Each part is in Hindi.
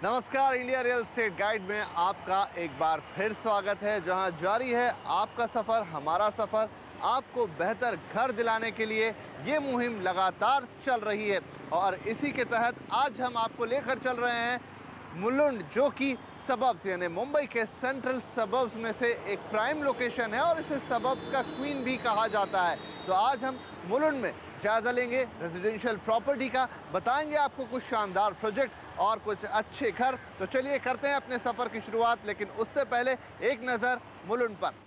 नमस्कार, इंडिया रियल एस्टेट गाइड में आपका एक बार फिर स्वागत है, जहां जारी है आपका सफ़र हमारा सफ़र। आपको बेहतर घर दिलाने के लिए ये मुहिम लगातार चल रही है और इसी के तहत आज हम आपको लेकर चल रहे हैं मुलुंड, जो कि सबब्स यानी मुंबई के सेंट्रल सबब्स में से एक प्राइम लोकेशन है और इसे सबब्स का क्वीन भी कहा जाता है। तो आज हम मुलुंड में जायजा लेंगे रेजिडेंशियल प्रॉपर्टी का, बताएंगे आपको कुछ शानदार प्रोजेक्ट और कुछ अच्छे घर। तो चलिए करते हैं अपने सफ़र की शुरुआत, लेकिन उससे पहले एक नज़र मुलुंड पर।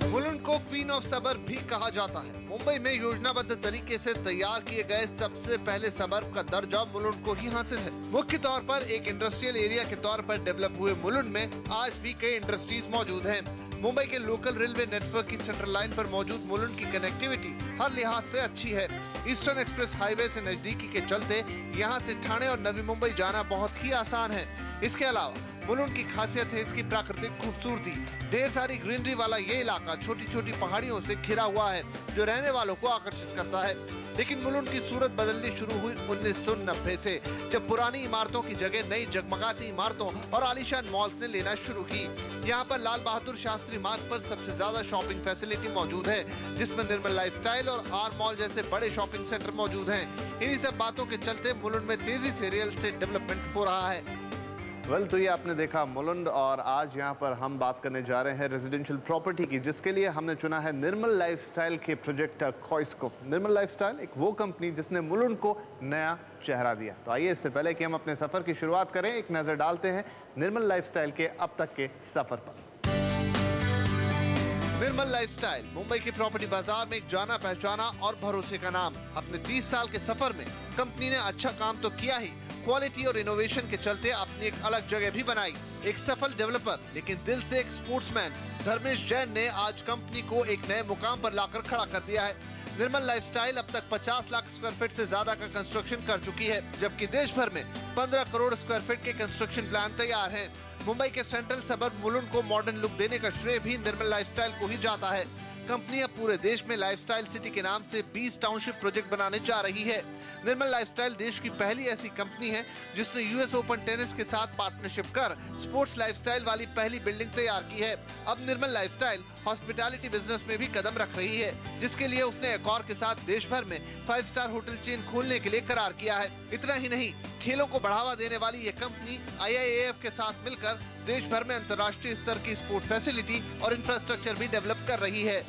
मुलुंड को क्वीन ऑफ सबर्ब भी कहा जाता है। मुंबई में योजनाबद्ध तरीके से तैयार किए गए सबसे पहले सबर्ब का दर्जा मुलुंड को ही हासिल है। मुख्य तौर पर एक इंडस्ट्रियल एरिया के तौर पर डेवलप हुए मुलुंड में आज भी कई इंडस्ट्रीज मौजूद हैं। मुंबई के लोकल रेलवे नेटवर्क की सेंट्रल लाइन पर मौजूद मुलुंड की कनेक्टिविटी हर लिहाज से अच्छी है। ईस्टर्न एक्सप्रेस हाईवे से नजदीकी के चलते यहाँ से ठाणे और नवी मुंबई जाना बहुत ही आसान है। इसके अलावा मुलुंड की खासियत है इसकी प्राकृतिक खूबसूरती। ढेर सारी ग्रीनरी वाला ये इलाका छोटी छोटी पहाड़ियों से घिरा हुआ है, जो रहने वालों को आकर्षित करता है। लेकिन मुलुंड की सूरत बदलनी शुरू हुई 1990 से, जब पुरानी इमारतों की जगह नई जगमगाती इमारतों और आलीशान मॉल्स ने लेना शुरू की। यहाँ पर लाल बहादुर शास्त्री मार्ग पर सबसे ज्यादा शॉपिंग फैसिलिटी मौजूद है, जिसमें निर्मल लाइफस्टाइल और आर मॉल जैसे बड़े शॉपिंग सेंटर मौजूद हैं। इन्हीं सब बातों के चलते मुलुंड में तेजी से रियल एस्टेट डेवलपमेंट हो रहा है। तो ये आपने देखा मुलुंड, और आज यहाँ पर हम बात करने जा रहे हैं रेजिडेंशियल प्रॉपर्टी की, जिसके लिए हमने चुना है निर्मल लाइफस्टाइल के प्रोजेक्ट टर्कॉइस को। निर्मल लाइफस्टाइल एक वो कंपनी जिसने मुलुंड को नया चेहरा दिया। तो आइए, इससे पहले कि हम अपने सफर की शुरुआत करें, एक नजर डालते हैं निर्मल लाइफस्टाइल के अब तक के सफर पर। निर्मल लाइफस्टाइल मुंबई के प्रॉपर्टी बाजार में एक जाना पहचाना और भरोसे का नाम। अपने 30 साल के सफर में कंपनी ने अच्छा काम तो किया ही, क्वालिटी और इनोवेशन के चलते अपनी एक अलग जगह भी बनाई। एक सफल डेवलपर लेकिन दिल से एक स्पोर्ट्समैन धर्मेश जैन ने आज कंपनी को एक नए मुकाम पर लाकर खड़ा कर दिया है। निर्मल लाइफस्टाइल अब तक 50 लाख स्क्वायर फीट से ज्यादा का कंस्ट्रक्शन कर चुकी है, जबकि देश भर में 15 करोड़ स्क्वायर फीट के कंस्ट्रक्शन प्लान तैयार हैं। मुंबई के सेंट्रल सबर्ब मुलुंड को मॉडर्न लुक देने का श्रेय भी निर्मल लाइफस्टाइल को ही जाता है। कंपनी अब पूरे देश में लाइफस्टाइल सिटी के नाम से 20 टाउनशिप प्रोजेक्ट बनाने जा रही है। निर्मल लाइफस्टाइल देश की पहली ऐसी कंपनी है जिसने यूएस ओपन टेनिस के साथ पार्टनरशिप कर स्पोर्ट्स लाइफस्टाइल वाली पहली बिल्डिंग तैयार की है। अब निर्मल लाइफस्टाइल हॉस्पिटैलिटी बिजनेस में भी कदम रख रही है, जिसके लिए उसने एकॉर के साथ देश भर में 5 स्टार होटल चेन खोलने के लिए करार किया है। इतना ही नहीं, खेलों को बढ़ावा देने वाली ये कंपनी IIAF के साथ मिलकर देश भर में अंतर्राष्ट्रीय स्तर की स्पोर्ट्स फैसिलिटी और इंफ्रास्ट्रक्चर भी डेवलप कर रही है।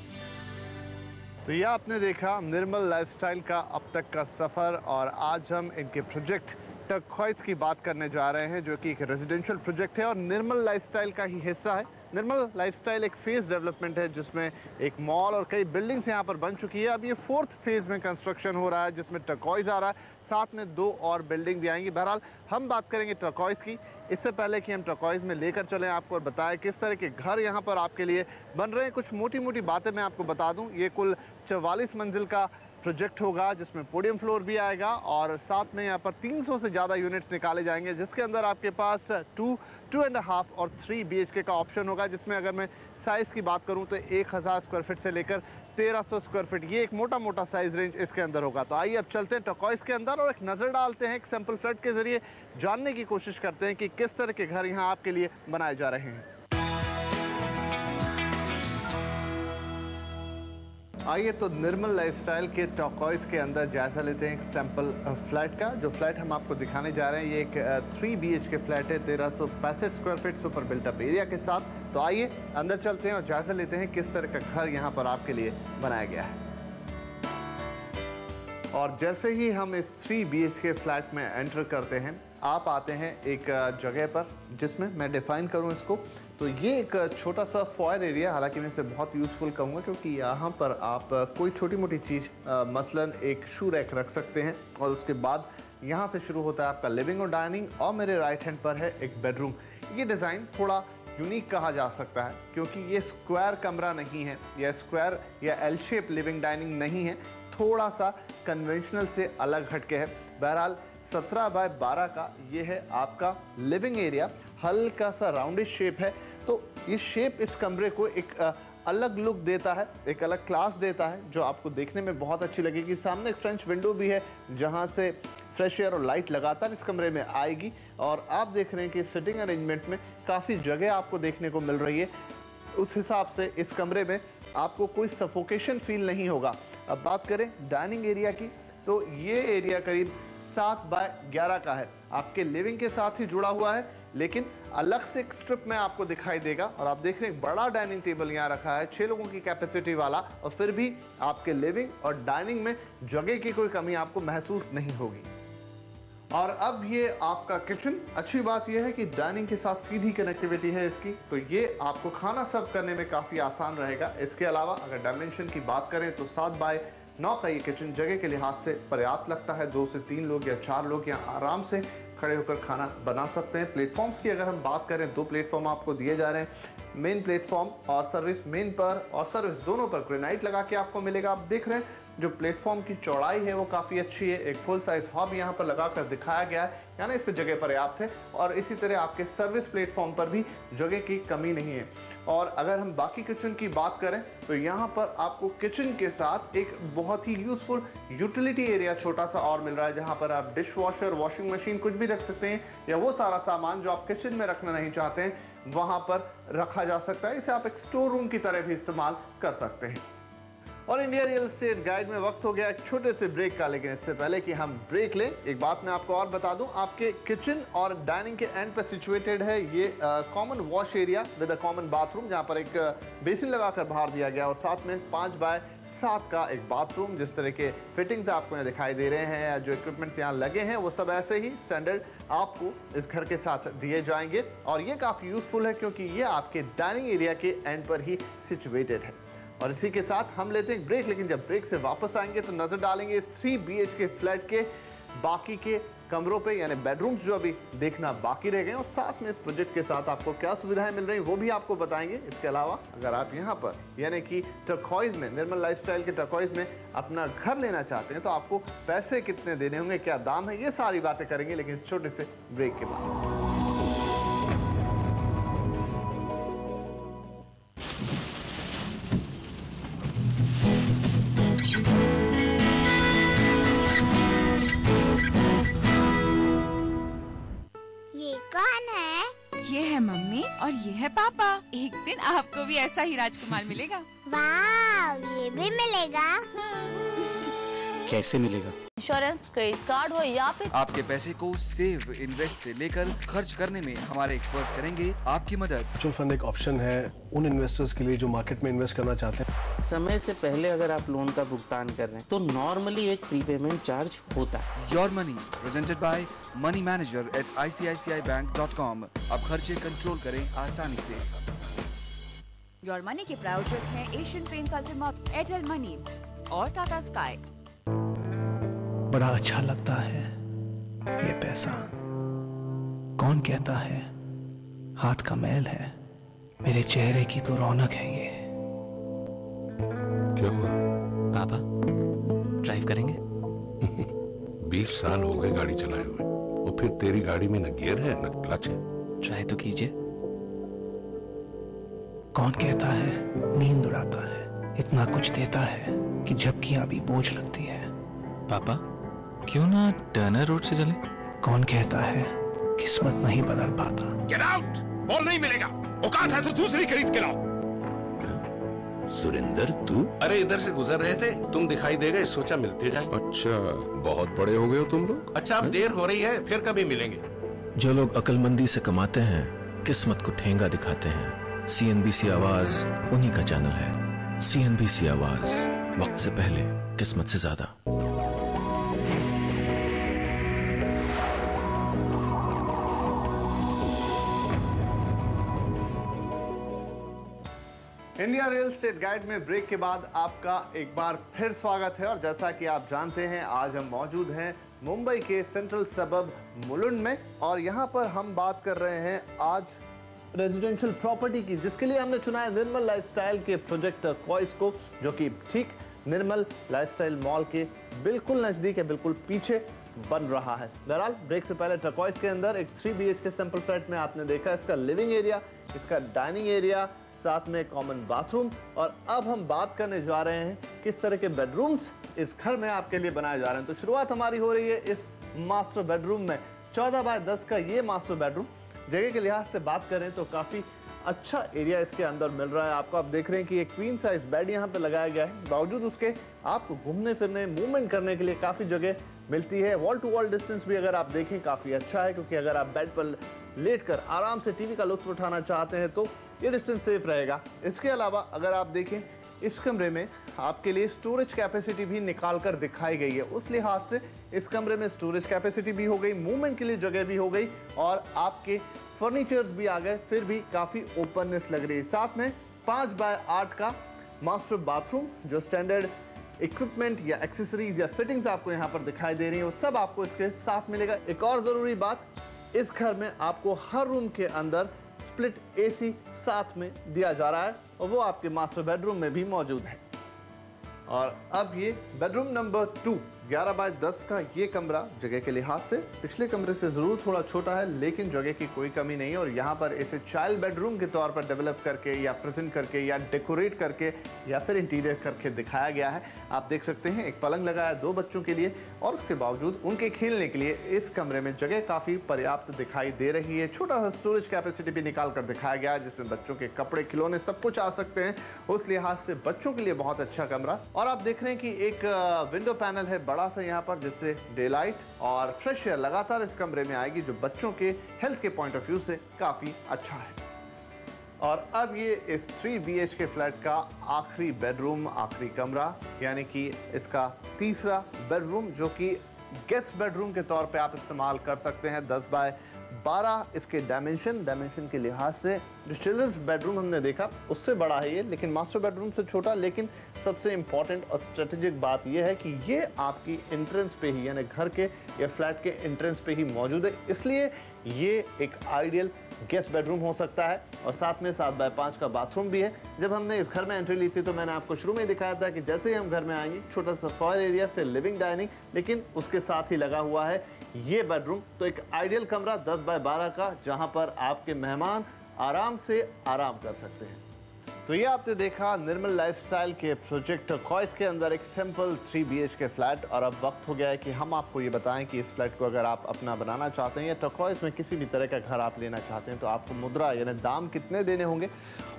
तो यह आपने देखा निर्मल लाइफस्टाइल का अब तक का सफर, और आज हम इनके प्रोजेक्ट टर्कॉइस की बात करने जा रहे हैं, जो कि एक रेजिडेंशियल प्रोजेक्ट है और निर्मल लाइफस्टाइल का ही हिस्सा है। निर्मल लाइफस्टाइल एक फेज डेवलपमेंट है जिसमें एक मॉल और कई बिल्डिंग्स यहाँ पर बन चुकी है। अब ये 4th फेज में कंस्ट्रक्शन हो रहा है, जिसमें टर्कॉइस आ रहा है, साथ में 2 और बिल्डिंग भी आएंगी। बहरहाल हम बात करेंगे टर्कॉइस की। इससे पहले कि हम टर्कॉइस में लेकर चलें आपको और बताएं किस तरह के घर यहाँ पर आपके लिए बन रहे हैं, कुछ मोटी मोटी बातें मैं आपको बता दूँ। ये कुल 44 मंजिल का प्रोजेक्ट होगा, जिसमें पोडियम फ्लोर भी आएगा और साथ में यहाँ पर 300 से ज़्यादा यूनिट्स निकाले जाएंगे, जिसके अंदर आपके पास 2.5 और 3 BHK का ऑप्शन होगा। जिसमें अगर मैं साइज़ की बात करूँ तो 1000 स्क्वायर फीट से लेकर 1300 स्क्वायर फीट, ये एक मोटा मोटा साइज रेंज इसके अंदर होगा। तो आइए अब चलते हैं टर्कॉइस के अंदर और एक नज़र डालते हैं, एक सैंपल फ्लैट के ज़रिए जानने की कोशिश करते हैं कि किस तरह के घर यहाँ आपके लिए बनाए जा रहे हैं। आइए तो निर्मल लाइफस्टाइल के टर्कॉइस के अंदर जायजा लेते हैं एक सैंपल फ्लैट का। जो फ्लैट हम आपको दिखाने जा रहे हैं ये एक 3 BHK फ्लैट है, 1365 square feet super built up area के साथ। तो आइए अंदर चलते हैं और जायजा लेते हैं किस तरह का घर यहाँ पर आपके लिए बनाया गया है। और जैसे ही हम इस 3 BHK फ्लैट में एंटर करते हैं, आप आते हैं एक जगह पर जिसमें मैं डिफाइन करूँ इसको, तो ये एक छोटा सा फॉयर एरिया, हालांकि मैं इसे बहुत यूज़फुल कहूँगा क्योंकि यहाँ पर आप कोई छोटी मोटी चीज़ मसलन एक शू रैक रख सकते हैं। और उसके बाद यहाँ से शुरू होता है आपका लिविंग और डाइनिंग, और मेरे राइट हैंड पर है एक बेडरूम। ये डिज़ाइन थोड़ा यूनिक कहा जा सकता है क्योंकि ये स्क्वायर कमरा नहीं है, या स्क्वायर या एल शेप लिविंग डाइनिंग नहीं है, थोड़ा सा कन्वेंशनल से अलग हटके है। बहरहाल 17 बाय 12 का ये है आपका लिविंग एरिया, हल्का सा राउंडिश शेप है। तो ये शेप इस कमरे को एक अलग लुक देता है, एक अलग क्लास देता है, जो आपको देखने में बहुत अच्छी लगेगी। सामने एक फ्रेंच विंडो भी है जहाँ से फ्रेश एयर और लाइट लगातार इस कमरे में आएगी। और आप देख रहे हैं कि सिटिंग अरेंजमेंट में काफ़ी जगह आपको देखने को मिल रही है। उस हिसाब से इस कमरे में आपको कोई सफोकेशन फील नहीं होगा। अब बात करें डाइनिंग एरिया की, तो ये एरिया करीब 7 बाय 11 का है, आपके लिविंग के साथ ही जुड़ा हुआ है, लेकिन अलग से एक स्ट्रिप में आपको दिखाई देगा। और आप देख रहे हैं बड़ा डाइनिंग टेबल यहाँ रखा है, 6 लोगों की कैपेसिटी वाला, और फिर भी आपके लिविंग और डाइनिंग में जगह की कोई कमी आपको महसूस नहीं होगी। और अब ये आपका किचन, अच्छी बात यह है कि डाइनिंग के साथ सीधी कनेक्टिविटी है इसकी, तो ये आपको खाना सर्व करने में काफ़ी आसान रहेगा। इसके अलावा अगर डायमेंशन की बात करें तो 7 बाय 9 का ये किचन जगह के लिहाज से पर्याप्त लगता है। 2 से 3 लोग या 4 लोग यहाँ आराम से खड़े होकर खाना बना सकते हैं। प्लेटफॉर्म्स की अगर हम बात करें, 2 प्लेटफॉर्म आपको दिए जा रहे हैं, मेन प्लेटफॉर्म और सर्विस मेन पर और सर्विस दोनों पर ग्रेनाइट लगा के आपको मिलेगा। आप देख रहे हैं जो प्लेटफॉर्म की चौड़ाई है वो काफ़ी अच्छी है। एक फुल साइज हॉब यहाँ पर लगाकर दिखाया गया है, यानी इस पर जगह पर्याप्त है। और इसी तरह आपके सर्विस प्लेटफॉर्म पर भी जगह की कमी नहीं है। और अगर हम बाकी किचन की बात करें तो यहाँ पर आपको किचन के साथ एक बहुत ही यूजफुल यूटिलिटी एरिया छोटा सा और मिल रहा है, जहाँ पर आप डिश वॉशर, वॉशिंग मशीन कुछ भी रख सकते हैं, या वो सारा सामान जो आप किचन में रखना नहीं चाहते हैं वहाँ पर रखा जा सकता है। इसे आप एक स्टोर रूम की तरह भी इस्तेमाल कर सकते हैं। और इंडिया रियल एस्टेट गाइड में वक्त हो गया एक छोटे से ब्रेक का, लेकिन इससे पहले कि हम ब्रेक लें, एक बात मैं आपको और बता दूं, आपके किचन और डाइनिंग के एंड पर सिचुएटेड है ये common wash area with a common bathroom, जहां पर एक बेसिन लगाकर बाहर दिया गया, और साथ में 5 बाय 7 का एक बाथरूम। जिस तरह के फिटिंग्स आपको यहाँ दिखाई दे रहे हैं, जो इक्विपमेंट्स यहाँ लगे हैं, वो सब ऐसे ही स्टैंडर्ड आपको इस घर के साथ दिए जाएंगे। और ये काफ़ी यूजफुल है क्योंकि ये आपके डाइनिंग एरिया के एंड पर ही सिचुएटेड है। और इसी के साथ हम लेते हैं ब्रेक, लेकिन जब ब्रेक से वापस आएंगे तो नजर डालेंगे इस 3 BHK फ्लैट के बाकी के कमरों पे, यानी बेडरूम्स जो अभी देखना बाकी रह गए, और साथ में इस प्रोजेक्ट के साथ आपको क्या सुविधाएं मिल रही हैं वो भी आपको बताएंगे। इसके अलावा अगर आप यहाँ पर यानी कि टर्कोइज में, निर्मल लाइफस्टाइल के टर्कोइज में अपना घर लेना चाहते हैं तो आपको पैसे कितने देने होंगे, क्या दाम है, ये सारी बातें करेंगे, लेकिन छोटे से ब्रेक के बाद। ये है मम्मी और ये है पापा। एक दिन आपको भी ऐसा ही राजकुमार मिलेगा। वाह, ये भी मिलेगा। कैसे मिलेगा? इंश्योरेंस, क्रेडिट कार्ड हो या फिर आपके पैसे को सेव, इन्वेस्ट से लेकर खर्च करने में हमारे एक्सपर्ट्स करेंगे आपकी मदद। म्यूचुअल फंड एक ऑप्शन है उन इन्वेस्टर्स के लिए जो मार्केट में इन्वेस्ट करना चाहते हैं। समय से पहले अगर आप लोन का भुगतान कर रहे हैं तो नॉर्मली एक प्रीपेमेंट चार्ज होता है। Your money presented by money manager eight ICICIbank.com। अब खर्चे कंट्रोल करें आसानी से। योर मनी के प्रायोजक हैं Asian paints Ultima, Airtel money और टाटा स्काई। बड़ा अच्छा लगता है ये पैसा, कौन कहता है हाथ का मैल है, मेरे चेहरे की तो रौनक है ये। क्या हुआ? पापा ड्राइव करेंगे? 20 साल हो गए गाड़ी चलाए हुए, और फिर तेरी गाड़ी में न गियर है न क्लच है। ट्राई तो कीजिए। कौन कहता है नींद उड़ाता है, इतना कुछ देता है कि झपकियां भी बोझ लगती है। पापा क्यों ना टर्नर रोड से चले? कौन कहता है किस्मत नहीं बदल पाता। गेट आउट, बॉल नहीं मिलेगा, औकात है तो दूसरी खरीद के लाओ। सुरेंद्र तू? अरे इधर से गुजर रहे थे, तुम दिखाई दे गए, सोचा मिलते जाएं। अच्छा, बहुत बड़े हो गए हो तुम लोग। अच्छा अब देर हो रही है, फिर कभी मिलेंगे। जो लोग अक्लमंदी से कमाते हैं, किस्मत को ठेंगा दिखाते हैं। CNBC आवाज उन्हीं का चैनल है। CNBC आवाज, वक्त से पहले, किस्मत से ज्यादा। इंडिया रियल एस्टेट गाइड में ब्रेक के बाद आपका एक बार फिर स्वागत है। और जैसा कि आप जानते हैं, आज हम मौजूद हैं मुंबई के सेंट्रल सबब मुलुंड में, और यहाँ पर हम बात कर रहे हैं आज रेजिडेंशियल प्रॉपर्टी की, जिसके लिए हमने चुना है निर्मल लाइफस्टाइल के प्रोजेक्ट टर्कोइज को, जो कि ठीक निर्मल लाइफस्टाइल मॉल के बिल्कुल नजदीक है, बिल्कुल पीछे बन रहा है। बहरहाल ब्रेक से पहले टर्कोइज के अंदर एक 3 BHK सिंपल फ्लैट में आपने देखा इसका लिविंग एरिया, इसका डाइनिंग एरिया, साथ में कॉमन बाथरूम। और अब हम बात करने जा रहे हैं किस तरह के बेडरूम्स इस घर में आपके लिए बनाए जा रहे हैं। तो शुरुआत हमारी हो रही है इस मास्टर बेडरूम में, 14 बाय 10 का ये मास्टर बेडरूम, जगह के लिहाज से बात करें तो काफी अच्छा एरिया इसके अंदर मिल रहा है आपको। आप देख रहे हैं कि एक क्वीन साइज बेड यहाँ पे लगाया गया है, बावजूद उसके आपको घूमने फिरने मूवमेंट करने के लिए काफी जगह मिलती है। वॉल टू वॉल डिस्टेंस भी अगर आप देखें काफी अच्छा है, क्योंकि अगर आप बेड पर लेटकर आराम से टीवी का लुत्फ उठाना चाहते हैं तो ये डिस्टेंस सेफ रहेगा। इसके अलावा अगर आप देखें इस कमरे में आपके लिए स्टोरेज कैपेसिटी भी निकाल कर दिखाई गई है। उस लिहाज से इस कमरे में स्टोरेज कैपेसिटी भी हो गई, मूवमेंट के लिए जगह भी हो गई और आपके फर्नीचर्स भी आ गए, फिर भी काफी ओपननेस लग रही है। साथ में 5 बाय 8 का मास्टर बाथरूम, जो स्टैंडर्ड इक्विपमेंट या एक्सेसरीज या फिटिंग्स आपको यहाँ पर दिखाई दे रही है वो सब आपको इसके साथ मिलेगा। एक और जरूरी बात, इस घर में आपको हर रूम के अंदर स्प्लिट एसी साथ में दिया जा रहा है और वो आपके मास्टर बेडरूम में भी मौजूद है। और अब ये बेडरूम नंबर 2, 11 बाय 10 का ये कमरा जगह के लिहाज से पिछले कमरे से जरूर थोड़ा छोटा है, लेकिन जगह की कोई कमी नहीं है और यहाँ पर इसे चाइल्ड बेडरूम के तौर पर डेवलप करके या प्रेजेंट करके या डेकोरेट करके या फिर इंटीरियर करके दिखाया गया है। आप देख सकते हैं एक पलंग लगाया 2 बच्चों के लिए और उसके बावजूद उनके खेलने के लिए इस कमरे में जगह काफी पर्याप्त दिखाई दे रही है। छोटा सा स्टोरेज कैपेसिटी भी निकाल कर दिखाया गया है, जिसमें बच्चों के कपड़े, खिलौने सब कुछ आ सकते हैं। उस लिहाज से बच्चों के लिए बहुत अच्छा कमरा। और आप देख रहे हैं कि एक विंडो पैनल है बड़ा सा यहाँ पर, जिससे डे लाइट और फ्रेश एयर लगातार इस कमरे में आएगी, जो बच्चों के हेल्थ के पॉइंट ऑफ व्यू से काफी अच्छा है। और अब ये इस 3 BHK फ्लैट का आखिरी बेडरूम, आखिरी कमरा, यानी कि इसका तीसरा बेडरूम, जो कि गेस्ट बेडरूम के तौर पे आप इस्तेमाल कर सकते हैं। 10 बाय 12 इसके डायमेंशन के लिहाज से जो चिल्ड्रंस बेडरूम हमने देखा उससे बड़ा है ये, लेकिन मास्टर बेडरूम से छोटा। लेकिन सबसे इंपॉर्टेंट और स्ट्रेटेजिक बात यह है कि ये आपकी एंट्रेंस पे ही, यानी घर के या फ्लैट के एंट्रेंस पे ही मौजूद है, इसलिए ये एक आइडियल गेस्ट बेडरूम हो सकता है। और साथ में 7 बाय 5 का बाथरूम भी है। जब हमने इस घर में एंट्री ली थी तो मैंने आपको शुरू में दिखाया था कि जैसे ही हम घर में आएंगे छोटा सा फॉयल एरिया, फिर लिविंग डाइनिंग, लेकिन उसके साथ ही लगा हुआ है ये बेडरूम। तो एक आइडियल कमरा 10 बाय 12 का, जहां पर आपके मेहमान आराम से आराम कर सकते हैं। तो ये आपने देखा निर्मल लाइफस्टाइल के प्रोजेक्ट टर्कॉइस के अंदर एक सिंपल 3 BHK फ्लैट। और अब वक्त हो गया है कि हम आपको ये बताएं कि इस फ्लैट को अगर आप अपना बनाना चाहते हैं या टर्कॉइस में किसी भी तरह का घर आप लेना चाहते हैं तो आपको मुद्रा यानी दाम कितने देने होंगे,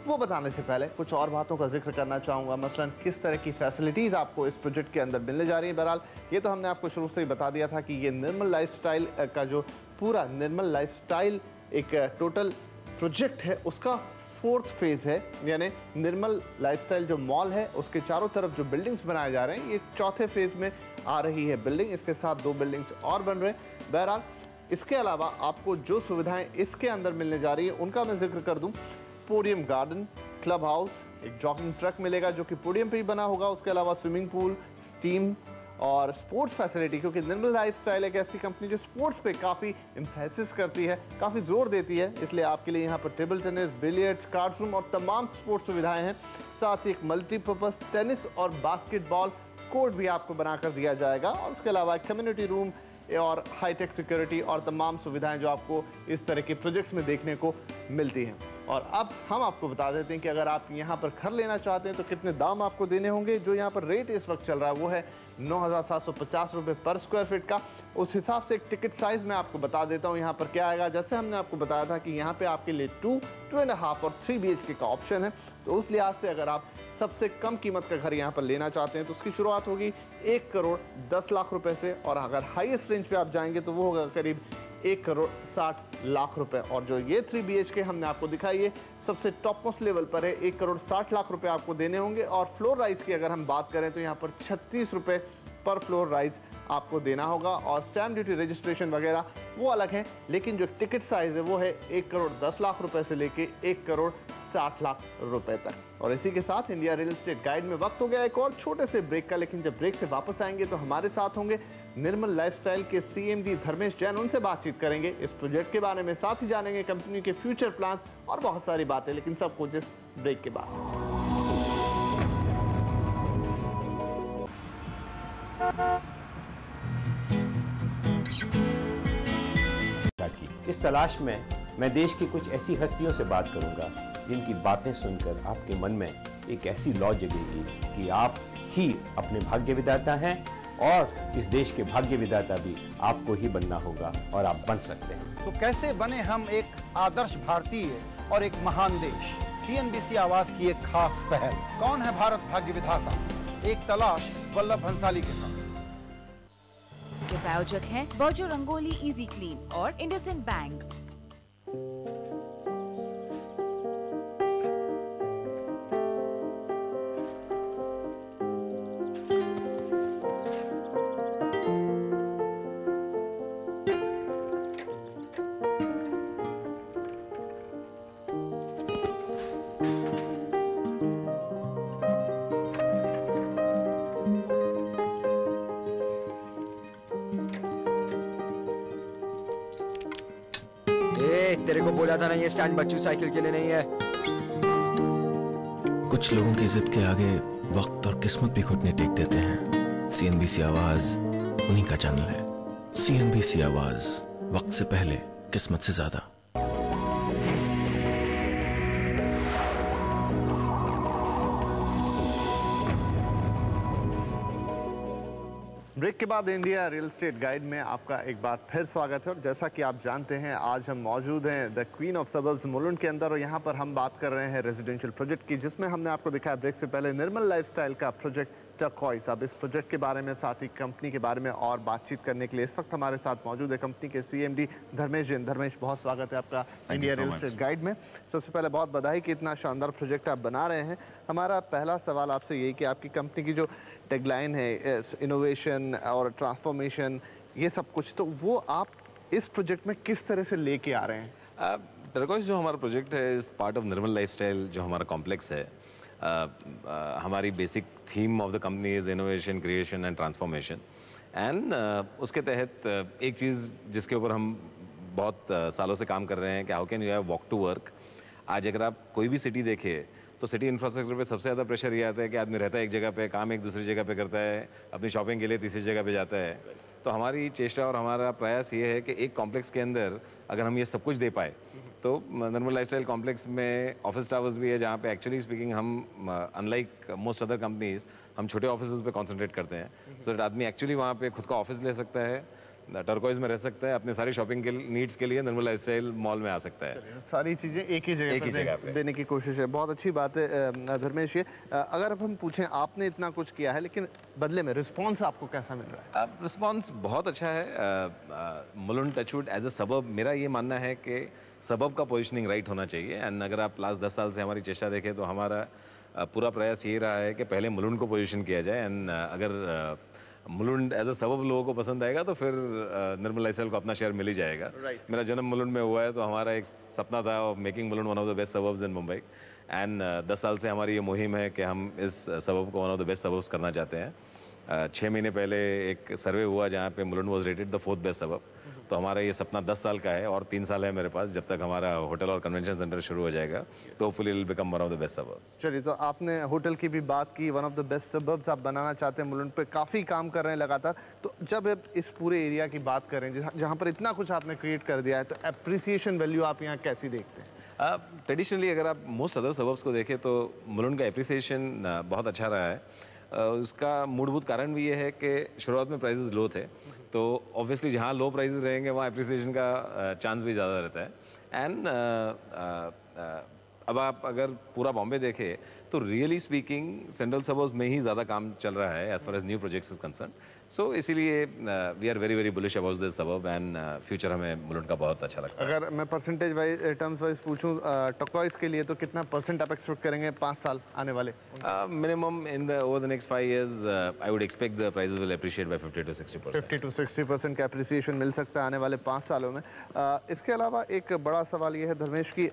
वो बताने से पहले कुछ और बातों का जिक्र करना चाहूँगा। मसलन किस तरह की फैसिलिटीज़ आपको इस प्रोजेक्ट के अंदर मिलने जा रही है। बहरहाल ये तो हमने आपको शुरू से ही बता दिया था कि ये निर्मल लाइफस्टाइल का जो पूरा निर्मल लाइफस्टाइल एक टोटल प्रोजेक्ट है, उसका 4th फेज है। यानी निर्मल लाइफस्टाइल जो मॉल है उसके चारों तरफ जो बिल्डिंग्स बनाए जा रहे हैं, ये 4थे फेज में आ रही है बिल्डिंग। इसके साथ 2 बिल्डिंग्स और बन रहे हैं। बहरहाल इसके अलावा आपको जो सुविधाएं इसके अंदर मिलने जा रही है उनका मैं जिक्र कर दूं। पोडियम गार्डन, क्लब हाउस, एक जॉगिंग ट्रक मिलेगा जो कि पोडियम पे ही बना होगा। उसके अलावा स्विमिंग पूल, स्टीम और स्पोर्ट्स फैसिलिटी, क्योंकि निर्मल लाइफस्टाइल एक ऐसी कंपनी जो स्पोर्ट्स पे काफ़ी एम्फेसिस करती है, काफ़ी जोर देती है, इसलिए आपके लिए यहाँ पर table tennis, billiards, cards room और तमाम स्पोर्ट्स सुविधाएं हैं। साथ ही एक मल्टीपर्पज़ टेनिस और बास्केटबॉल कोर्ट भी आपको बनाकर दिया जाएगा। और उसके अलावा कम्युनिटी रूम और हाईटेक सिक्योरिटी और तमाम सुविधाएं जो आपको इस तरह के प्रोजेक्ट्स में देखने को मिलती हैं। और अब हम आपको बता देते हैं कि अगर आप यहाँ पर घर लेना चाहते हैं तो कितने दाम आपको देने होंगे। जो यहाँ पर रेट इस वक्त चल रहा है वो है 9,750 रुपये पर स्क्वायर फीट का। उस हिसाब से एक टिकट साइज़ मैं आपको बता देता हूँ यहाँ पर क्या आएगा। जैसे हमने आपको बताया था कि यहाँ पे आपके लिए 2, 2.5 और 3 BHK का ऑप्शन है, तो उस लिहाज से अगर आप सबसे कम कीमत का घर यहाँ पर लेना चाहते हैं तो उसकी शुरुआत होगी 1 करोड़ 10 लाख रुपए से। और अगर हाईएस्ट रेंज पे आप जाएंगे तो वो होगा करीब 1 करोड़ 60 लाख रुपए। और जो ये 3 BHK हमने आपको दिखाई है सबसे टॉप मोस्ट लेवल पर है, 1 करोड़ 60 लाख रुपए आपको देने होंगे। और फ्लोर राइज की अगर हम बात करें तो यहाँ पर 36 रुपये पर फ्लोर राइज आपको देना होगा। और स्टैम्प ड्यूटी, रजिस्ट्रेशन वगैरह वो अलग है, लेकिन जो टिकट साइज़ है वो है 1 करोड़ 10 लाख रुपए से लेके 1 करोड़ 60 लाख रुपए तक। और इसी के साथ इंडिया रियल एस्टेट गाइड में वक्त हो गया एक और छोटे से ब्रेक का, लेकिन जब ब्रेक से वापस आएंगे तो हमारे साथ होंगे निर्मल लाइफस्टाइल के CMD धर्मेश जैन। उनसे बातचीत करेंगे इस प्रोजेक्ट के बारे में, साथ ही जानेंगे कंपनी के फ्यूचर प्लान्स और बहुत सारी बातें, लेकिन सब कुछ इस ब्रेक के बाद। इस तलाश में मैं देश की कुछ ऐसी हस्तियों से बात करूंगा जिनकी बातें सुनकर आपके मन में एक ऐसी लौ जगेगी कि आप ही अपने भाग्य विधाता हैं और इस देश के भाग्य विधाता भी आपको ही बनना होगा और आप बन सकते हैं। तो कैसे बने हम एक आदर्श भारतीय और एक महान देश? CNBC आवाज की एक खास पहल, कौन है भारत भाग्य विधाता, एक तलाश वल्लभ भंसाली के साथ। के प्रायोजक हैं बर्जर रंगोली इजी क्लीन और इंडसइंड बैंक। तेरे को बोला था ना ये स्टैंड बच्चू साइकिल के लिए नहीं है। कुछ लोगों की जिद के आगे वक्त और किस्मत भी घुटने टेक देते हैं। CNBC आवाज उन्हीं का चैनल है। CNBC आवाज, वक्त से पहले, किस्मत से ज्यादा। ब्रेक के बाद इंडिया रियल एस्टेट गाइड में आपका एक बार फिर स्वागत है। और जैसा कि आप जानते हैं, आज हम मौजूद हैं the queen of suburbs Mulund के अंदर, और यहाँ पर हम बात कर रहे हैं रेजिडेंशियल प्रोजेक्ट की, जिसमें हमने आपको दिखाया ब्रेक से पहले निर्मल लाइफस्टाइल का प्रोजेक्ट टर्कोइज। अब इस प्रोजेक्ट के बारे में, साथ ही कंपनी के बारे में और बातचीत करने के लिए इस वक्त हमारे साथ मौजूद है कंपनी के CMD धर्मेश जैन। धर्मेश, बहुत स्वागत है आपका इंडिया रियल एस्टेट गाइड में। सबसे पहले बहुत बधाई कि इतना शानदार प्रोजेक्ट आप बना रहे हैं। हमारा पहला सवाल आपसे यही कि आपकी कंपनी की जो टैगलाइन है, इनोवेशन और ट्रांसफॉर्मेशन, ये सब कुछ, तो वो आप इस प्रोजेक्ट में किस तरह से लेके आ रहे हैं? टर्कोइज जो हमारा प्रोजेक्ट है इस पार्ट ऑफ निर्मल लाइफस्टाइल जो हमारा कॉम्प्लेक्स है। हमारी basic theme of the company is innovation, creation and transformation. And उसके तहत एक चीज़ जिसके ऊपर हम बहुत सालों से काम कर रहे हैं कि how can you have walk to work. आज अगर आप कोई भी सिटी देखिए तो सिटी इंफ्रास्ट्रक्चर पे सबसे ज़्यादा प्रेशर ये आता है कि आदमी रहता है एक जगह पे, काम एक दूसरी जगह पे करता है, अपनी शॉपिंग के लिए तीसरी जगह पे जाता है। तो हमारी चेष्टा और हमारा प्रयास ये है कि एक कॉम्प्लेक्स के अंदर अगर हम ये सब कुछ दे पाए, तो निर्मल लाइफस्टाइल कॉम्प्लेक्स में ऑफिस टावर्स भी है जहाँ पे एक्चुअली स्पीकिंग हम अनलाइक मोस्ट अदर कंपनीज हम छोटे ऑफिस पे कॉन्सेंट्रेट करते हैं, सो दैट आदमी एक्चुअली वहाँ पे खुद का ऑफिस ले सकता है, टर्कोइज में रह सकता है, अपने सारी शॉपिंग के नीड्स के लिए निर्मल लाइफस्टाइल मॉल में आ सकता है। सारी चीज़ें एक ही जगह पे देने की कोशिश है। बहुत अच्छी बात है धर्मेश। ये अगर अब हम पूछें, आपने इतना कुछ किया है लेकिन बदले में रिस्पॉन्स आपको कैसा मिल रहा है? रिस्पॉन्स बहुत अच्छा है। मुलुंड टचवुड एज अ सबब, मेरा ये मानना है कि सबब का पोजिशनिंग राइट होना चाहिए। एंड अगर आप लास्ट 10 साल से हमारी चेष्टा देखें तो हमारा पूरा प्रयास ये रहा है कि पहले मुलुंड को पोजीशन किया जाए। एंड अगर मुलुंड एज अ सबब लोगों को पसंद आएगा तो फिर निर्मल लाइफस्टाइल को अपना शेयर मिल ही जाएगा। मेरा जन्म मुलुंड में हुआ है, तो हमारा एक सपना था of making Mulund one of the best suburbs in Mumbai. And 10 साल से हमारी ये मुहिम है कि हम इस सबब को one of the best suburbs करना चाहते हैं। 6 महीने पहले एक सर्वे हुआ जहाँ पे Mulund was rated the 4th best सबब। तो हमारा ये सपना 10 साल का है और 3 साल है मेरे पास, जब तक हमारा होटल और कन्वेंशन सेंटर शुरू हो जाएगा तो hopefully it will become one of the best suburbs. चलिए, तो आपने होटल की भी बात की, one of the best suburbs आप बनाना चाहते हैं, मुलुंड पे काफ़ी काम कर रहे हैं लगातार। तो जब आप इस पूरे एरिया की बात करें जहाँ पर इतना कुछ आपने क्रिएट कर दिया है, तो एप्रिसिएशन वैल्यू आप यहाँ कैसी देखते हैं? ट्रेडिशनली अगर आप मोस्ट अदर सबब्स को देखें तो मुलुंड का एप्रिसिएशन बहुत अच्छा रहा है। उसका मूलभूत कारण भी ये है कि शुरुआत में प्राइसेस लो थे, तो ऑब्वियसली जहाँ लो प्राइसेस रहेंगे वहाँ एप्रिसिएशन का चांस भी ज़्यादा रहता है। एंड अब आप अगर पूरा बॉम्बे देखें तो रियली स्पीकिंग सेंट्रल सबर्ब्स में ही ज़्यादा काम चल रहा है as far as new projects is concern. So इसीलिए we are very bullish about this suburb and future हमें मुलुंड का बहुत अच्छा लगता है। अगर मैं परसेंटेज वाइज, टर्म्स वाइज पूछूं टर्कोइज के लिए, तो कितना परसेंट आप एक्सपेक्ट करेंगे 5 साल आने वाले? Minimum in the over the next 5 years I would expect the prices will appreciate by 50 to 60%। 50 to 60% का एप्रिसिएशन मिल सकता है आने वाले 5 सालों में। इसके अलावा एक बड़ा सवाल ये है धर्मेश की,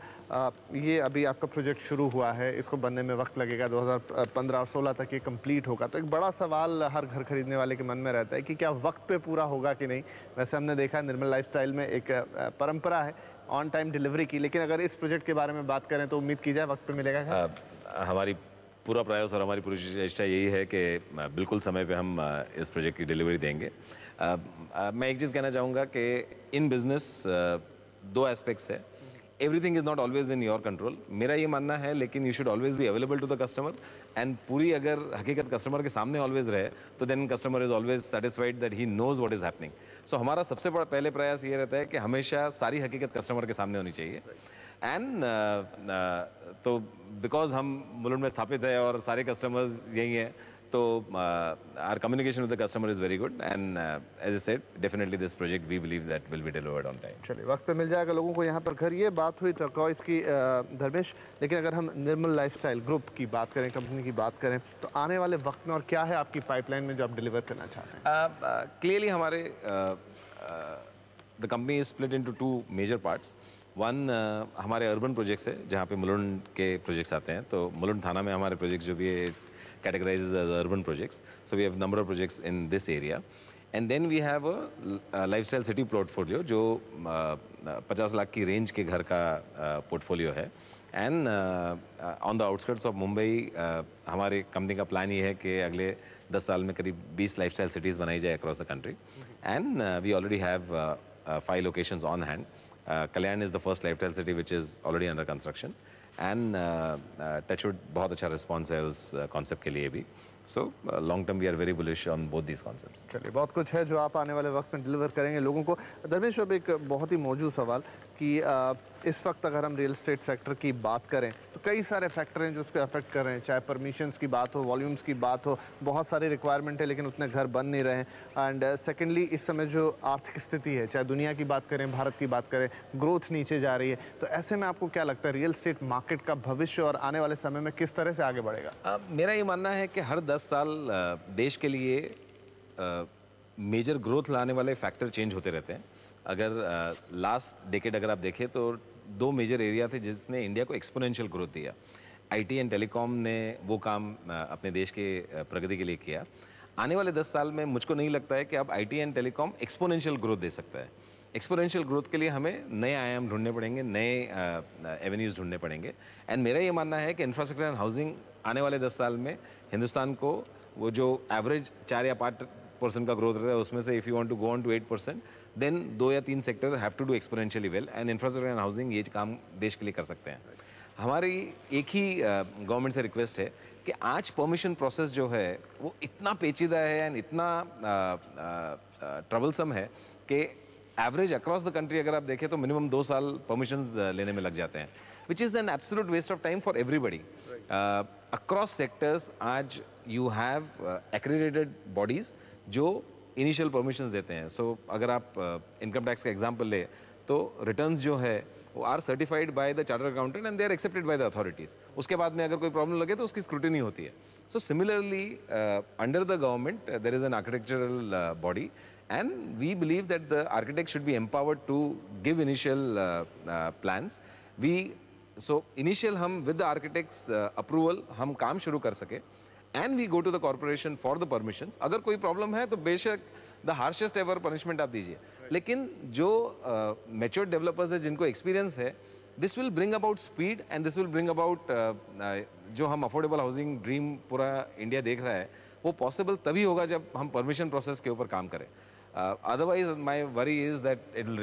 ये अभी आपका प्रोजेक्ट शुरू हुआ है, इसको बनने में वक्त लगेगा, 2015 और 16 तक ये कंप्लीट होगा। तो एक बड़ा सवाल हर घर खरीदने वाले के मन में रहता है कि क्या वक्त पे पूरा होगा कि नहीं। वैसे हमने देखा निर्मल लाइफस्टाइल में एक परंपरा है ऑन टाइम डिलीवरी की, लेकिन अगर इस प्रोजेक्ट के बारे में बात करें तो उम्मीद की जाए वक्त पे मिलेगा? हमारी पूरा प्रयास और हमारी पूरी चेष्टा यही है कि बिल्कुल समय पे हम इस प्रोजेक्ट की डिलीवरी देंगे। मैं एक चीज़ कहना चाहूँगा कि इन बिजनेस 2 एस्पेक्ट्स है। Everything is not always in your control, मेरा ये मानना है, लेकिन you should always be available to the customer and पूरी अगर हकीकत कस्टमर के सामने ऑलवेज रहे तो then customer is always satisfied that he knows what is happening. So हमारा सबसे बड़ा पहले प्रयास ये रहता है कि हमेशा सारी हकीकत कस्टमर के सामने होनी चाहिए। एंड तो बिकॉज हम मुलुंड में स्थापित है और सारे कस्टमर्स यही हैं, तो our communication with the customer is very good and as I said, definitely this project we believe that will be delivered on time. चलिए वक्त पे मिल जाएगा लोगों को यहाँ पर घर। ये बात हुई टर्कोइज की धर्मेश, लेकिन अगर हम निर्मल लाइफस्टाइल ग्रुप की बात करें, कंपनी की बात करें, तो आने वाले वक्त में और क्या है आपकी पाइपलाइन में जो आप डिलीवर करना चाहते हैं? क्लियरली हमारे the company is split into 2 major parts. One हमारे अर्बन प्रोजेक्ट्स है जहाँ पे मुलुंड के प्रोजेक्ट्स आते हैं, तो मुलुंड थाना में हमारे प्रोजेक्ट्स जो भी है categorized as urban projects, so we have number of projects in this area, and then we have a lifestyle city portfolio जो 50 लाख की रेंज के घर का पोर्टफोलियो है। And on the outskirts of Mumbai हमारे कंपनी का प्लान ये है कि अगले 10 साल में करीब 20 लाइफस्टाइल सिटीज़ बनाई जाए across the country, and we already have 5 locations on hand. Kalyan is the first lifestyle city which is already under construction and touch wood बहुत अच्छा रिस्पॉन्स है उस कॉन्सेप्ट के लिए भी। So long term we are very bullish on both these concepts. चलिए बहुत कुछ है जो आप आने वाले वक्त में डिलीवर करेंगे लोगों को। धर्मेश, अब एक बहुत ही मौजूद सवाल कि इस वक्त अगर हम रियल एस्टेट सेक्टर की बात करें तो कई सारे फैक्टर हैं जो उसको अफेक्ट कर रहे हैं, चाहे परमिशंस की बात हो, वॉल्यूम्स की बात हो, बहुत सारी रिक्वायरमेंट है लेकिन उतने घर बन नहीं रहे हैं। एंड सेकेंडली इस समय जो आर्थिक स्थिति है, चाहे दुनिया की बात करें, भारत की बात करें, ग्रोथ नीचे जा रही है, तो ऐसे में आपको क्या लगता है रियल एस्टेट मार्केट का भविष्य और आने वाले समय में किस तरह से आगे बढ़ेगा? मेरा ये मानना है कि हर 10 साल देश के लिए मेजर ग्रोथ लाने वाले फैक्टर चेंज होते रहते हैं। अगर लास्ट डेकेड अगर आप देखें तो 2 मेजर एरिया थे जिसने इंडिया को एक्सपोनेंशियल ग्रोथ दिया। आईटी एंड टेलीकॉम ने वो काम अपने देश के प्रगति के लिए किया। आने वाले 10 साल में मुझको नहीं लगता है कि अब IT and telecom exponential growth दे सकता है। एक्सपोनेंशियल ग्रोथ के लिए हमें नए आयाम ढूंढने पड़ेंगे, नए एवेन्यूज़ ढूंढने पड़ेंगे। एंड मेरा ये मानना है कि इंफ्रास्ट्रक्चर एंड हाउसिंग आने वाले 10 साल में हिंदुस्तान को वो जो एवरेज 4 या 5% का ग्रोथ रहता है उसमें से if you want to go on to 8%, then 2 या 3 sector have to do exponentially well, and infrastructure and housing ये काम देश के लिए कर सकते हैं। हमारी एक ही गवर्नमेंट से रिक्वेस्ट है कि आज परमिशन प्रोसेस जो है वो इतना पेचीदा है एंड इतना ट्रबलसम है कि एवरेज अक्रॉस द कंट्री अगर आप देखें तो मिनिमम 2 साल परमिशंस लेने में लग जाते हैं, which is an absolute waste of time for everybody across sectors. आज यू हैव एक्रेडिटेड बॉडीज़ जो इनिशियल परमिशंस देते हैं। सो अगर आप इनकम टैक्स का एग्जांपल ले तो रिटर्न्स जो है वो are certified by the chartered accountant and they are accepted by the authorities. उसके बाद में अगर कोई प्रॉब्लम लगे तो उसकी स्क्रूटिनी होती है। So similarly under the government there is an architectural body and we believe that the architect should be empowered to give initial plans. So initial हम with the architects approval हम काम शुरू कर सके and we go to the corporation for the permissions. अगर कोई प्रॉब्लम है तो बेशक the harshest ever punishment आप दीजिए, लेकिन जो mature developers है जिनको experience है, this will bring about speed and this will bring about जो हम affordable housing dream पूरा इंडिया देख रहा है वो possible तभी होगा जब हम परमिशन प्रोसेस के ऊपर काम करें। Otherwise, my worry is that it will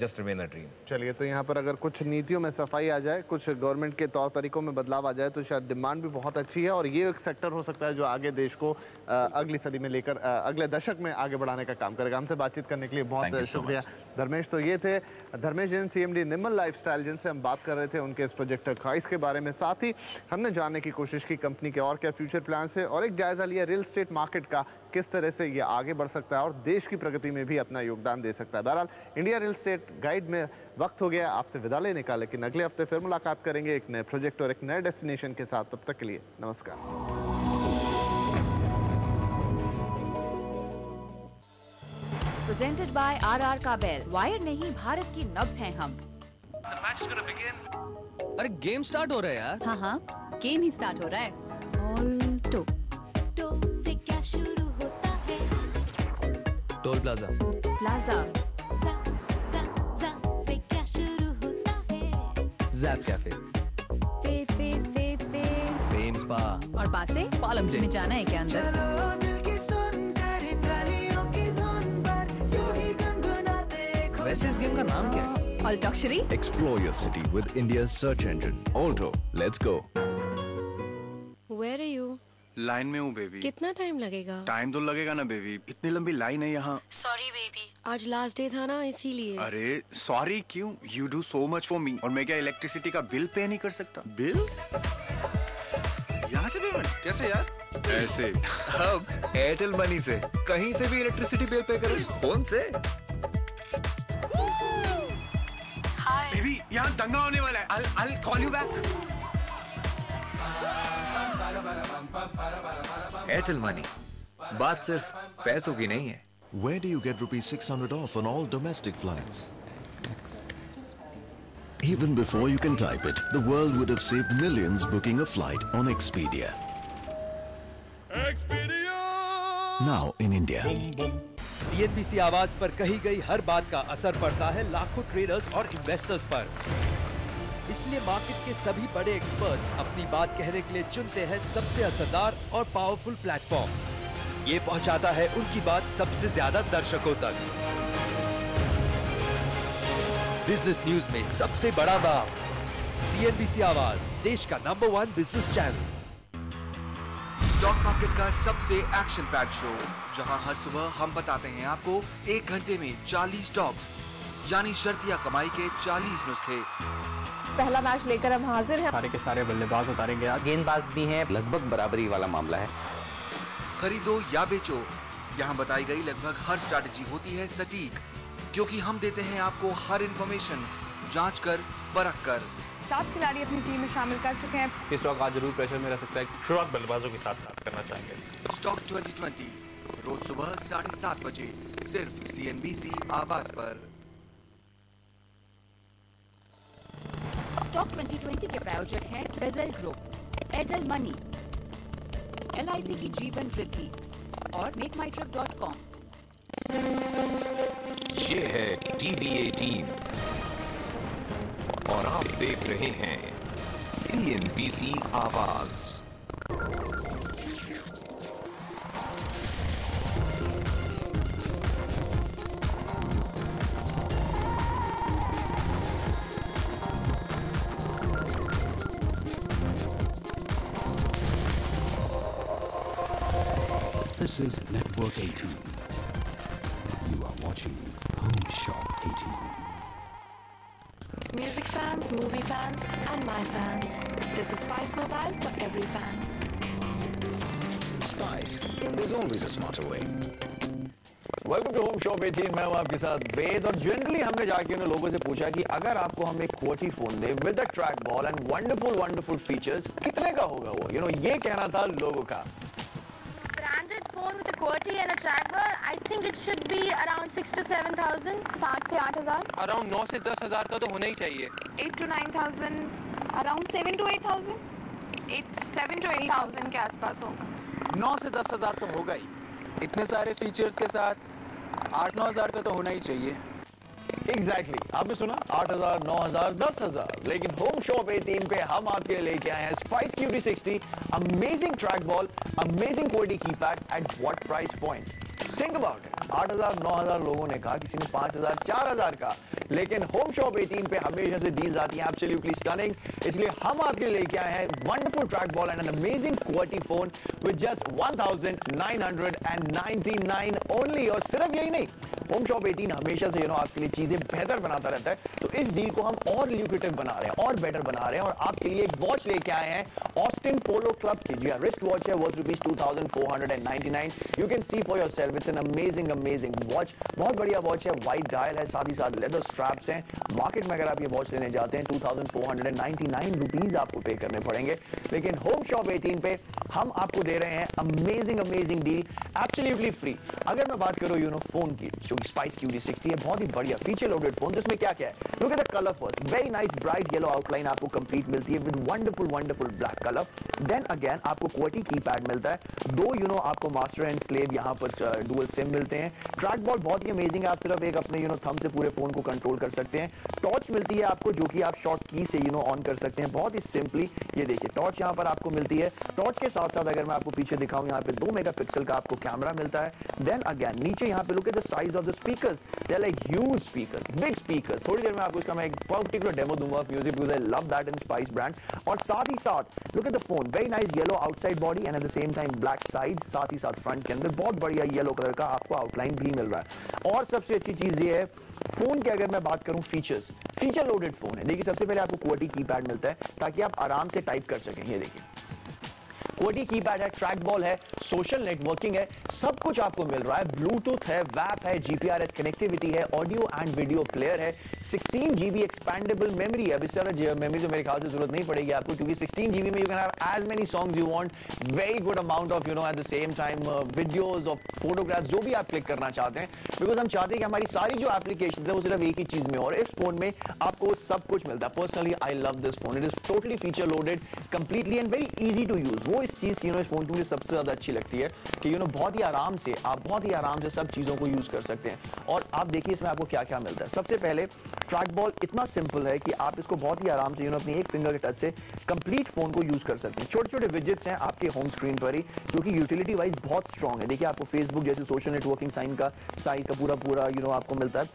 just remain a dream. चलिए, तो यहाँ पर अगर कुछ नीतियों में सफाई आ जाए, कुछ गवर्नमेंट के तौर तरीकों में बदलाव आ जाए तो शायद डिमांड भी बहुत अच्छी है और ये एक सेक्टर हो सकता है जो आगे देश को अगली सदी में लेकर अगले दशक में आगे बढ़ाने का काम करेगा। हमसे बातचीत करने के लिए बहुत शुक्रिया धर्मेश। तो ये थे धर्मेश जैन, CMD निर्मल लाइफस्टाइल, जिनसे हम बात कर रहे थे उनके इस प्रोजेक्ट टर्कोइज के बारे में। साथ ही हमने जानने की कोशिश की कंपनी के और क्या फ्यूचर प्लान्स है और एक जायजा लिया रियल एस्टेट मार्केट का, किस तरह से ये आगे बढ़ सकता है और देश की प्रगति में भी अपना योगदान दे सकता है। बहरहाल इंडिया रियल एस्टेट गाइड में वक्त हो गया आपसे विदा लेने का, लेकिन अगले हफ्ते फिर मुलाकात करेंगे एक नए प्रोजेक्ट और एक नए डेस्टिनेशन के साथ। तब तक के लिए नमस्कार। Presented by RR Kabel. Wire नहीं, भारत की नब्ज हैं हम। अरे गेम स्टार्ट हो रहा है यार। हाँ हाँ, गेम ही स्टार्ट हो रहा है। ऑल्टो से क्या शुरू होता है? Toll plaza. प्लाजा से क्या शुरू होता है? Zap cafe. Fame spa. और पा से पालम जे। में जाना है क्या अंदर? वैसे इस गेम का नाम क्या है? Altauxury. Explore your city with India's search engine. Alto, let's go. Where are you? Line में हूँ बेबी। कितना टाइम लगेगा? टाइम तो लगेगा ना बेबी, इतनी लंबी लाइन है यहाँ। सॉरी बेबी, आज लास्ट डे था ना इसीलिए। अरे सॉरी क्यों? You do so much for me। और मैं क्या इलेक्ट्रिसिटी का बिल पे नहीं कर सकता? बिल? यहाँ से पेमेंट कैसे यार? ऐसे अब एयरटेल मनी से कहीं से भी इलेक्ट्रिसिटी बिल पे करो फोन से। हाय बेबी, यहाँ दंगा होने वाला है। I'll call you back। Airtel money, बात सिर्फ पैसों की नहीं है। Where do you get ₹600 off on all domestic flights? Even before you can type it, the world would have saved millions booking a flight on Expedia. Now in India. CNBC आवाज पर कही गई हर बात का असर पड़ता है लाखों ट्रेडर्स और इन्वेस्टर्स पर। इसलिए मार्केट के सभी बड़े एक्सपर्ट्स अपनी बात कहने के लिए चुनते हैं सबसे असरदार और पावरफुल प्लेटफॉर्म। ये पहुंचाता है उनकी बात सबसे ज्यादा दर्शकों तक। बिजनेस न्यूज में सबसे बड़ा नाम, CNBC आवाज, देश का number 1 business channel. Stock market का सबसे एक्शन पैक्ड शो, जहां हर सुबह हम बताते हैं आपको 1 घंटे में 40 स्टॉक्स, यानी शर्तिया कमाई के 40 नुस्खे। पहला मैच लेकर हम हाजिर हैं। सारे के सारे बल्लेबाज उतारेंगे आज, गेंदबाज भी हैं, लगभग बराबरी वाला मामला है। खरीदो या बेचो, यहाँ बताई गई लगभग हर स्ट्रैटेजी होती है सटीक, क्योंकि हम देते हैं आपको हर इंफॉर्मेशन जांच कर परख कर। 7 खिलाड़ी अपनी टीम में शामिल कर चुके हैं। इस स्टॉक आज जरूर प्रेशर में रह सकता है। शुरुआत बल्लेबाजों के साथ करना चाहेंगे। स्टॉक 2020 रोज सुबह 7:30 बजे सिर्फ CNBC आवाज पर। स्टॉक 2020 के प्रायोजक हैं बेजल ग्रुप, एयरटेल मनी, LIC की जीवन वृद्धि और मेकमाईट्रिप.com। ये है TVA टीम और आप देख रहे हैं CNBC आवाज। This is Network 18. You are watching Home Shop 18. Music fans, movie fans, and my fans. This is Spice Mobile for every fan. Spice, there's always a smarter way. Welcome to Home Shop 18। मैं हूं आपके साथ वेद। और जनरली हमने जाके उन लोगों से पूछा कि अगर आपको हम एक QWERTY phone they with a track ball and wonderful features, कितने का होगा वो? ये कहना था लोगों का। Branded phone with a QWERTY and a trackball, I think it should be around 6 to 7,000. 7 से 8,000. अराउंड 9 से 10,000 का तो होना ही चाहिए। 8 to 9,000, अराउंड 7 to 8,000, 7 to 8,000 के आसपास होगा। 9 से 10,000 तो होगा ही। इतने सारे फीचर्स के साथ 8-9,000 का तो होना ही चाहिए। एग्जैक्टली आपने सुना, 8,000, 9,000, 10,000। लेकिन होम शॉप 18 पे हम आपके लिए लेके आए हैं spice QD60, amazing track ball, amazing QWERTY keypad at what price point? Think about it. 8,000, 9,000 लोगों ने कहा, किसी ने 5,000, 4,000 का। लेकिन होम शॉप 18 पे हमेशा से डील्स आती हैं एब्सोल्युटली स्टनिंग। इसलिए हम आपके लिए लेके आए हैं wonderful track ball and an amazing QWERTY phone with just 1,999 only. और सिर्फ यही नहीं, होम शॉप 18 हमेशा से आपके लिए चीजें बेहतर बनाता रहता है। तो इस डील को हम और ल्यूक्रेटिव बना रहे हैं और बेटर बना रहे हैं, और आपके लिए एक वॉच लेके आए हैं ऑस्टिन पोलो क्लब की। जी रिस्ट वॉच है, worth ₹2,499। You can see for yourself, it's an amazing watch. बहुत बढ़िया वॉच है, वाइट डायल है, साथ ही साथ लेदर स्ट्रैप्स हैं। मार्केट में अगर आप ये वॉच लेने जाते हैं 2,499 रुपीज आपको पे करने पड़ेंगे। लेकिन होम शॉप 18 पे हम आपको दे रहे हैं अमेजिंग डील एब्सोल्युटली फ्री। अगर मैं बात करूं फोन की, जो स्पाइस QD60 है, बहुत ही बढ़िया फीचर लोडेड फोन, जिसमें क्या क्या है? Look at the colour first, very nice bright yellow outline आपको कंप्लीट मिलती है with wonderful black colour. Then again आपको QWERTY कीपैड मिलता है, दो आपको मास्टर एंड स्लेव यहाँ पर डुअल सिम मिलते हैं। ट्रैक बॉल बहुत ही अमेजिंग है, आप सिर्फ एक अपने थंब से पूरे फोन को कंट्रोल कर सकते हैं। टॉर्च मिलती है आपको जो कि आप शॉर्ट की से ऑन कर सकते हैं बहुत ही सिंपली। ये देखिए टॉर्च यहाँ पर आपको मिलती है। टॉर्च के साथ साथ अगर मैं आपको पीछे दिखाऊं, यहाँ पे 2 मेगापिक्सल का आपको कैमरा मिलता है। देन अगेन नीचे यहाँ पे look at the size of the speakers, they are like huge speakers, big speakers. थोड़ी देर में आपको इसका मैं एक पर्टिकुलर डेमो दूंगा of music because I love that in Spice brand. और साथ ही साथ look at the phone, very nice yellow outside body and at the same time black sides, साथ ही साथ फ्रंट के अंदर बहुत बढ़िया येलो कलर का आपको आउटलाइन भी मिल रहा है। और सबसे अच्छी चीज ये है फोन के, अगर मैं बात करूं फीचर्स, फीचर लोडेड फोन है। देखिए सबसे पहले आपको QWERTY कीपैड मिलता है ताकि आप आराम से टाइप कर सकें। ये देखिए QWERTY कीपैड है, ट्रैक बॉल है, सोशल नेटवर्किंग है, सब कुछ आपको मिल रहा है। ब्लूटूथ है, वैप है, GPRS कनेक्टिविटी है, ऑडियो एंड वीडियो प्लेयर है, 16 GB एक्सपैंडेबल मेमोरी है। अब इससे ज़्यादा मेमोरी तो मेरे ख्याल से जरूरत नहीं पड़ेगी आपको, क्योंकि 16 GB में you can have as many songs you want, very good amount of at the same time videos और फोटोग्राफ्स जो भी आप क्लिक करना चाहते हैं, बिकॉज हम चाहते हैं कि हमारी सारी जो एप्लीकेशन है वो सिर्फ एक ही चीज में, और इस फोन में आपको सब कुछ मिलता है। Personally I love this phone, it is totally feature loaded, completely and very easy to use. वो इस चीज की इस फोन की मुझे सबसे ज्यादा अच्छी लगती है कि बहुत ही आराम से आप सब चीजों को यूज कर सकते हैं। और आप देखिए इसमें आपको क्या क्या मिलता है। सबसे पहले ट्रैक बॉल इतना सिंपल है कि आप इसको बहुत ही आराम से अपनी एक फिंगर के टच से कंप्लीट फोन को यूज कर सकते हैं। छोटे छोटे विजेट्स हैं आपके होम स्क्रीन पर ही, जो कि यूटिलिटी वाइज बहुत स्ट्रॉन्ग है। देखिए आपको फेसबुक जैसे सोशल नेटवर्किंग साइट का पूरा आपको मिलता है,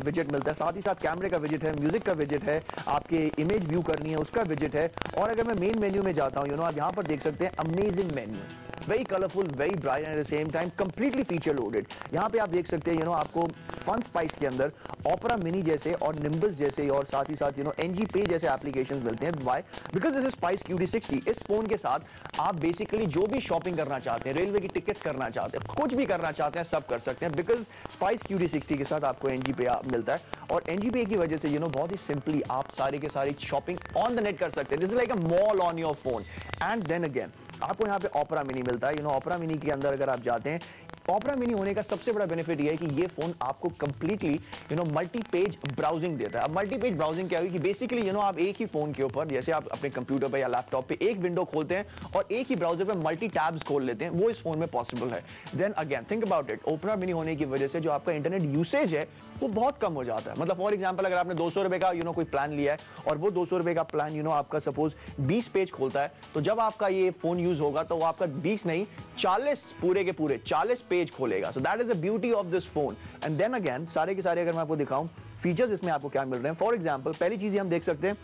विजेट मिलता है। साथ ही साथ कैमरे का विजेट है, म्यूजिक का विजेट है, आपके इमेज व्यू करनी है उसका विजेट है। और अगर मैं मेन मेन्यू में जाता हूँ आप यहाँ पर देख सकते हैं amazing menu, very colourful, very bright and at the same time completely feature loaded. यहाँ पे आप देख सकते हैं आपको फन स्पाइस के अंदर ऑपरा मिनी जैसे और निम्बस जैसे और साथ ही साथ NG पे जैसे एप्लीकेशंस मिलते हैं। Why? Because this is spice QD60। इस फोन के साथ आप बेसिकली जो भी शॉपिंग करना चाहते हैं, रेलवे की टिकट करना चाहते हैं, कुछ भी करना चाहते हैं, सब कर सकते हैं, बिकॉज स्पाइस QD60 के साथ आपको NG पे मिलता है। और NG पे की वजह से बहुत ही सिंपली आप सारी के सारी शॉपिंग ऑन द नेट कर सकते हैं। This is like a mall on your phone. And then again आपको यहाँ पे ऑपरा मिनी मिलता है। ऑपरा मिनी के अंदर अगर आप जाते हैं, ऑपरा मिनी होने का सबसे बड़ा बेनिफिट ये है कि ये फोन आपको कंप्लीटली मल्टी पेज ब्राउजिंग देता है। अब मल्टी पेज ब्राउजिंग क्या होगी कि बेसिकली आप एक ही फोन के ऊपर, जैसे आप अपने कंप्यूटर पे या लैपटॉप पे एक विंडो खोलते हैं और एक ही ब्राउजर पे मल्टी टैब्स खोल लेते हैं, वो इस फोन में पॉसिबल है। Then again think about it, opera mini होने की वजह से जो आपका इंटरनेट यूसेज है वो बहुत कम हो जाता है। मतलब फॉर एग्जाम्पल अगर आपने 200 रुपए का कोई प्लान लिया है और वो 200 रुपए का प्लान आपका सपोज 20 पेज खोलता है, तो जब आपका ये फोन यूज होगा तो वो आपका 20 नहीं 40 पूरे के पूरे 40 पेज खोलेगा। So that is the beauty of this phone. And then again सारे के सारे अगर मैं आपको दिखाऊं फीचर्स इसमें आपको क्या मिल रहे हैं। फॉर एग्जांपल पहली चीज हम देख सकते हैं,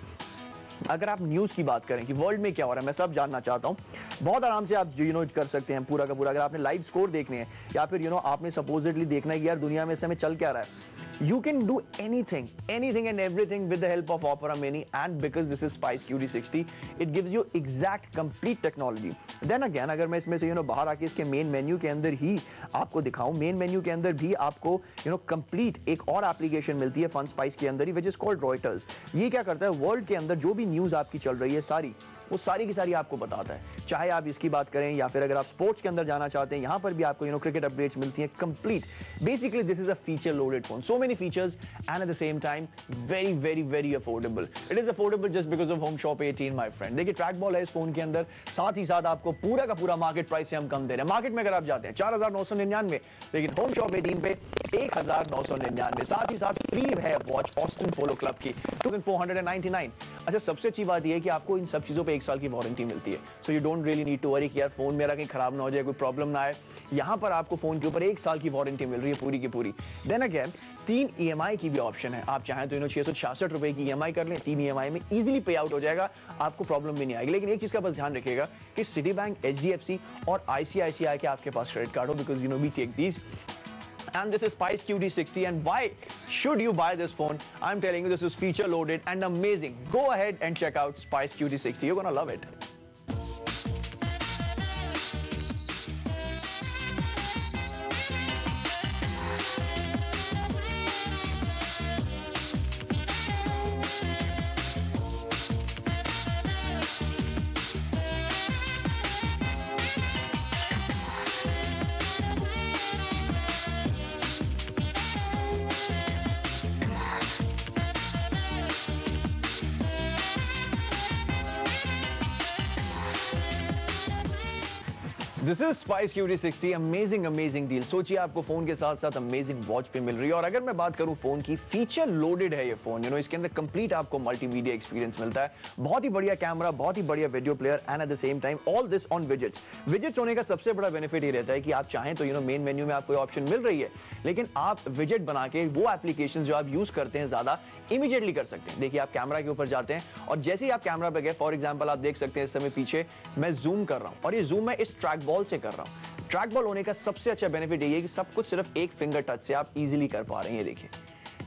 अगर आप न्यूज की बात करें कि वर्ल्ड में क्या हो रहा है, मैं सब जानना चाहता हूं, बहुत आराम से आप कर सकते हैं पूरा का पूरा। अगर आपने लाइव स्कोर देखने हैं या फिर आपने सपोजिटली देखना है कि यार दुनिया में इस समय चल क्या रहा है, you can do anything and everything with the help of Opera Mini, and because this is Spice QD60 it gives you exact complete technology. Then again अगर मैं इसमें से बाहर आके इसके मेन मेन्यू के अंदर ही आपको दिखाऊं, मेन मेन्यू के अंदर भी आपको कंप्लीट एक और एप्लीकेशन मिलती है फन स्पाइस के अंदर ही, which is called Reuters। ये क्या करता है, वर्ल्ड के अंदर जो भी न्यूज आपकी चल रही है वो सारी की सारी आपको बताता है। चाहे आप इसकी बात करें या फिर अगर आप स्पोर्ट्स के अंदर जाना चाहते हैं, यहाँ पर भी आपको क्रिकेट अपडेट्स मिलती हैं complete. Basically this is a feature loaded phone, so many features and at the same time very very very affordable. It is affordable just because of home Shop 18 my friend. देखिए ट्रैक बॉल है इस फोन के अंदर, साथ ही साथ आपको पूरा का पूरा मार्केट प्राइस से हम कम दे रहे हैं। मार्केट में अगर आप जाते हैं 4999, लेकिन होम शॉप 18 पे 1999। साथ ही साथ फ्री है वॉच ऑस्टिन पोलो क्लब की 2499। अच्छा सबसे अच्छी बात यह है कि आपको इन सब चीजों पे 1 साल की वारंटी मिलती है। So you don't really need to worry कि यार फोन मेरा कहीं खराब ना हो जाए, कोई प्रॉब्लम ना आए। यहाँ पर आपको फोन के ऊपर 1 साल की वारंटी मिल रही है पूरी की पूरी। देन अगेन 3 EMI की भी ऑप्शन है, आप चाहें तो 666 रुपए की EMI कर लें, 3 EMI में इजीली पे आउट हो जाएगा, आपको प्रॉब्लम भी नहीं आएगी। लेकिन एक चीज का बस ध्यान रखिएगा कि सिटी बैंक, HDFC और ICICI के आपके पास क्रेडिट कार्ड हो, because we take these. And this is Spice QD60, and why should you buy this phone? I'm telling you, this is feature loaded and amazing. Go ahead and check out Spice QD60. You're gonna love it. This is spice QT60, amazing deal. सोचिए आपको फोन के साथ साथ अमेजिंग वॉच पे मिल रही है। और अगर मैं बात करूं फोन की, फीचर लोडेड है ये फोन। इसके अंदर कंप्लीट आपको मल्टीमीडिया एक्सपीरियंस मिलता है, बहुत ही बढ़िया कैमरा, बहुत ही बढ़िया video player, and at the same time all this on widgets. Widgets होने का सबसे बड़ा बेनिफिट ये रहता है कि आप चाहें तो मेन मेन्यू में आपको ऑप्शन मिल रही है, लेकिन आप विजेट बना के वो एप्लीकेशन जो आप यूज करते हैं ज्यादा इमीडिएटली कर सकते हैं। देखिए आप कैमरा के ऊपर जाते हैं और जैसे ही आप कैमरा पे गए, फॉर एग्जांपल आप देख सकते हैं इस समय पीछे मैं जूम कर रहा हूं और ये जूम मैं इस ट्रैक बॉल से कर रहा हूं। ट्रैक बॉल होने का सबसे अच्छा बेनिफिट ये है कि सब कुछ सिर्फ एक फिंगर टच से आप इजीली कर पा रहे हैं। ये देखिए,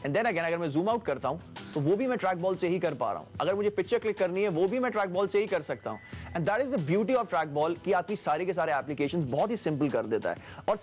एंड देन अगेन अगर मैं जूम आउट करता हूं तो वो भी मैं ट्रैक बॉल से ही कर पा रहा हूं। अगर मुझे पिक्चर क्लिक करनी है वो भी मैं ट्रैक बॉल से ही कर सकता हूं। And that is the beauty of track ball कि आपकी सारे के सारे एप्लीकेशंस बहुत ही सिंपल कर देता है। और